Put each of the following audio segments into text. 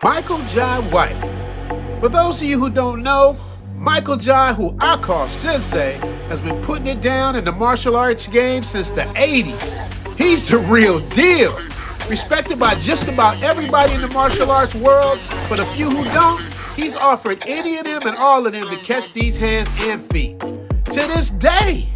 Michael Jai White. For those of you who don't know, Michael Jai, who I call Sensei, has been putting it down in the martial arts game since the 80s. He's the real deal. Respected by just about everybody in the martial arts world, for the few who don't, he's offered any of them and all of them to catch these hands and feet. To this day.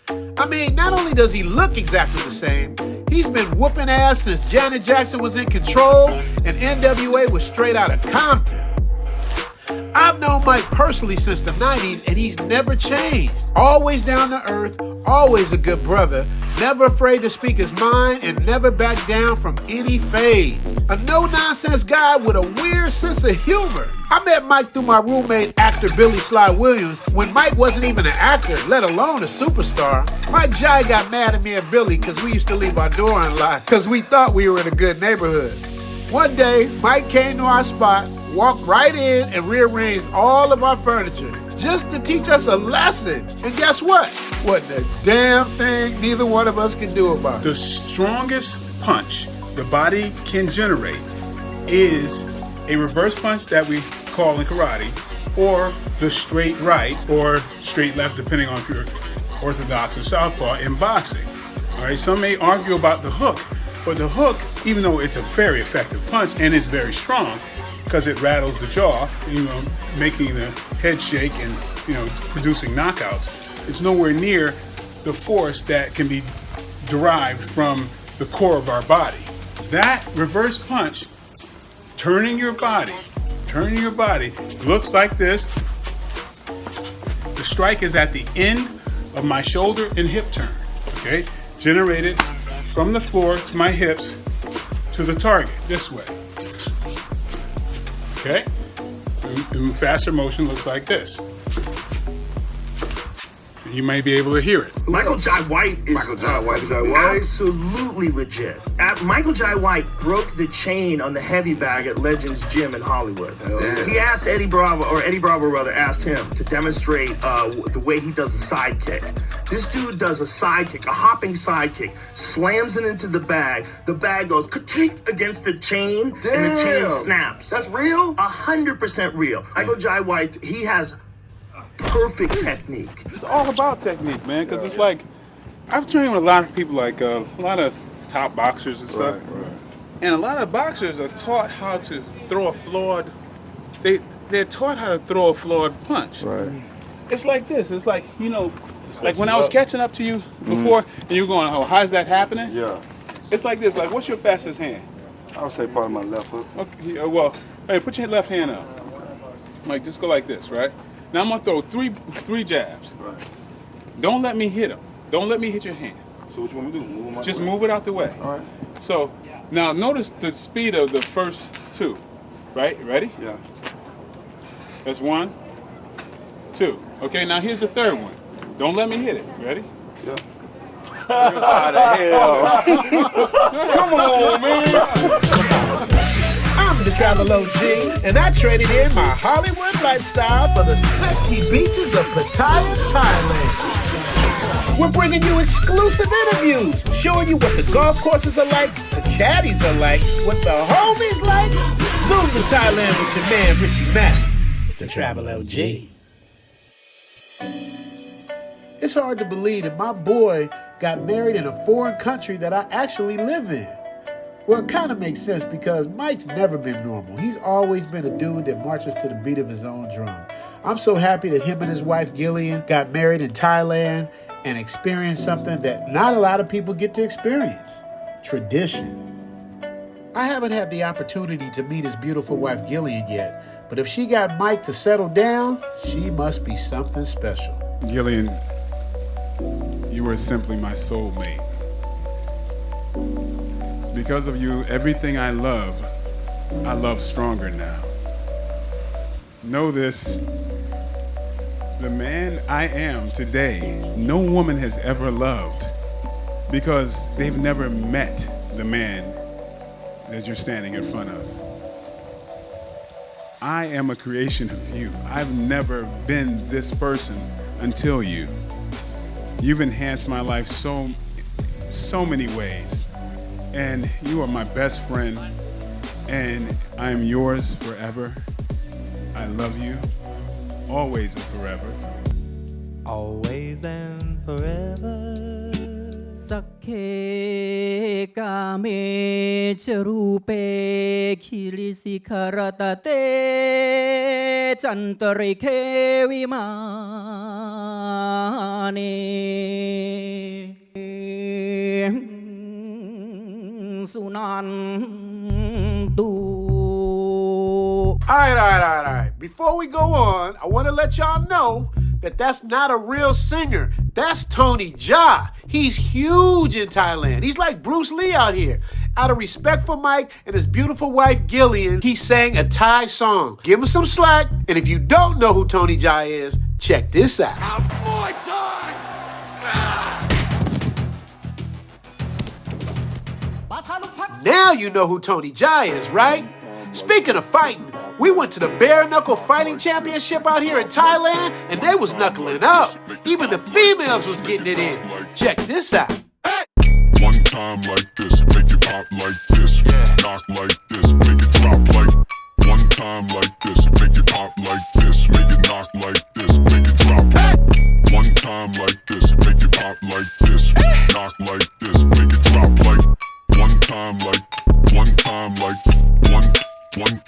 I mean, not only does he look exactly the same, he's been whooping ass since Janet Jackson was in control and NWA was straight out of Compton. I've known Mike personally since the 90s and he's never changed. Always down to earth, always a good brother, never afraid to speak his mind and never back down from any phase. A no-nonsense guy with a weird sense of humor. I met Mike through my roommate, actor Billy Sly Williams, when Mike wasn't even an actor, let alone a superstar. Mike Jai got mad at me and Billy because we used to leave our door unlocked because we thought we were in a good neighborhood. One day, Mike came to our spot, walked right in and rearranged all of our furniture just to teach us a lesson. And guess what? What the damn thing neither one of us can do about it. The strongest punch the body can generate is a reverse punch that we call in karate, or the straight right or straight left, depending on if you're orthodox or southpaw in boxing. All right, some may argue about the hook, but the hook, even though it's a very effective punch and it's very strong, because it rattles the jaw, making the head shake and, producing knockouts. It's nowhere near the force that can be derived from the core of our body. That reverse punch, turning your body, looks like this. The strike is at the end of my shoulder and hip turn, okay? Generated from the floor to my hips to the target, this way. Okay? And faster motion looks like this. You may be able to hear it. Michael Jai White is absolutely legit. Michael Jai White broke the chain on the heavy bag at Legends Gym in Hollywood. He asked Eddie Bravo asked him to demonstrate the way he does a side kick. This dude does a side kick, a hopping side kick, slams it into the bag. The bag goes ka-tink against the chain, and the chain snaps. That's real? 100% real. Michael Jai White, he has perfect technique. It's all about technique, man, because it's like, I've trained with a lot of people, like a lot of top boxers and stuff. Right. And a lot of boxers are taught how to throw a flawed, they're taught how to throw a flawed punch. Right. It's like this, it's like, like when I was catching up to you before, and you were going, oh, how's that happening? Yeah. It's like this, like, what's your fastest hand? I would say part of my left hook. Okay, well, hey, put your left hand up. Like, just go like this, right? Now I'm gonna throw three jabs. Right. Don't let me hit them. Don't let me hit your hand. So what you want me to do? Just move it out the way. All right. So now notice the speed of the first two. Right? Ready? Yeah. That's 1, 2. Okay, now here's the third one. Don't let me hit it. Ready? Yeah. How the hell? Come on, man. I'm the Travel OG, and I traded in my Hollywood lifestyle for the sexy beaches of Pattaya, Thailand. We're bringing you exclusive interviews, showing you what the golf courses are like, the caddies are like, what the homies like. Zoom to Thailand with your man Richie Mack, the Travel OG. It's hard to believe that my boy got married in a foreign country that I actually live in. Well, it kind of makes sense because Mike's never been normal. He's always been a dude that marches to the beat of his own drum. I'm so happy that him and his wife Gillian got married in Thailand and experienced something that not a lot of people get to experience. Tradition. I haven't had the opportunity to meet his beautiful wife Gillian yet, but if she got Mike to settle down, she must be something special. Gillian, you are simply my soulmate. Because of you, everything I love stronger now. Know this, the man I am today, no woman has ever loved because they've never met the man that you're standing in front of. I am a creation of you. I've never been this person until you. You've enhanced my life so many ways. And you are my best friend. And I'm yours forever. I love you, always and forever. Always and forever. Sakhe kame charupe khilisi karatate chantare ke vimane sunandu. All right. Before we go on, I want to let y'all know that that's not a real singer. That's Tony Jaa. He's huge in Thailand. He's like Bruce Lee out here. Out of respect for Mike and his beautiful wife, Gillian, he sang a Thai song. Give him some slack. And if you don't know who Tony Jaa is, check this out. Muay Thai! Now you know who Tony Jaa is, right? Speaking of fighting, we went to the bare knuckle fighting championship out here in Thailand, and they was knuckling up. Even the females was getting it in. Check this out. One time like this, make it pop like this, knock like this, make it drop like. One time like this, make it pop like this, make it knock like this, make it drop. One time like this, make it pop like this, knock like this, make it drop like. One time like, one time like, one.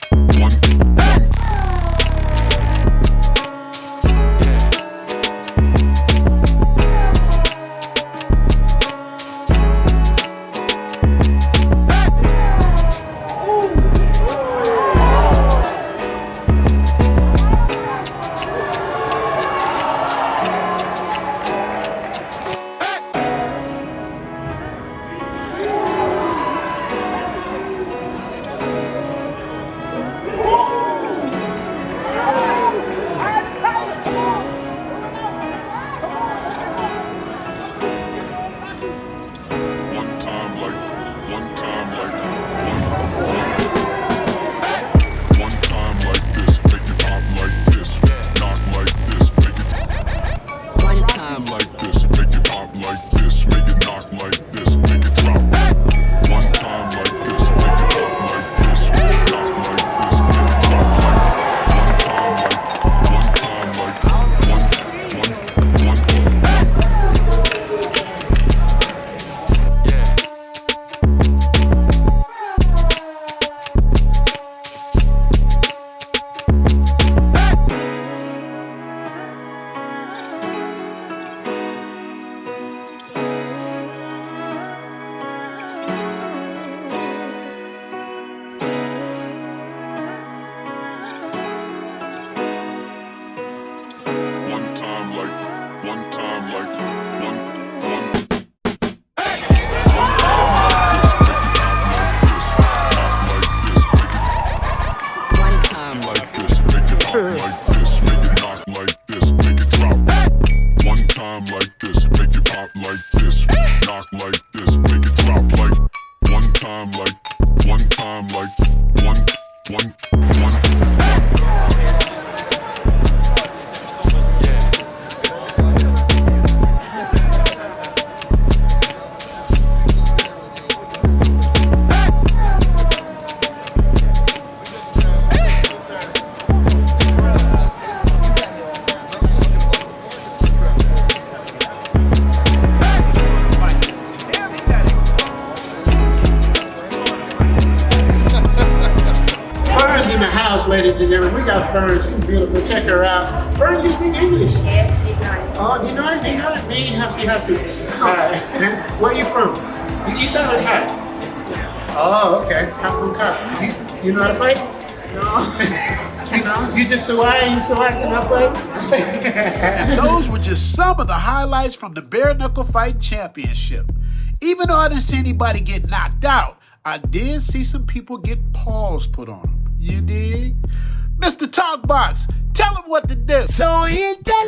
Ladies and gentlemen, we got Fern. She's beautiful. Check her out. Fern, you speak English? Yes, you know. Oh, you know it? You know it? Me, Hussy. Where are you from? You sound like Thai. Oh, okay. You know how to fight? No. You know? You just so cannot fight? Those were just some of the highlights from the Bare Knuckle Fighting Championship. Even though I didn't see anybody get knocked out, I did see some people get paws put on them. You dig? Mr. Talkbox, tell them what to do. So hit that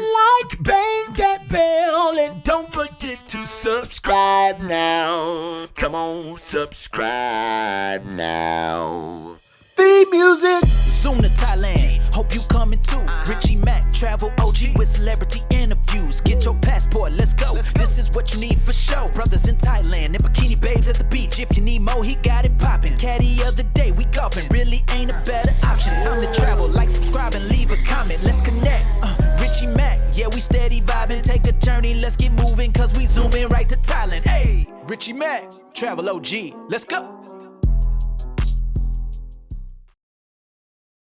like, bang that bell, and don't forget to subscribe now. Come on, subscribe now. Theme music. Zoom to Thailand, hope you coming too. Richie Mack, travel OG with celebrity interview. use. Get your passport, let's go. This is what you need for sure. Brothers in Thailand and bikini babes at the beach. If you need more, he got it poppin'. Caddy of the day, we golfing. Really ain't a better option. Time to travel, like, subscribe, and leave a comment. Let's connect. Richie Mac, yeah, we steady vibing. Take a journey, let's get moving, cause we zooming right to Thailand. Hey, Richie Mac, travel OG. Let's go.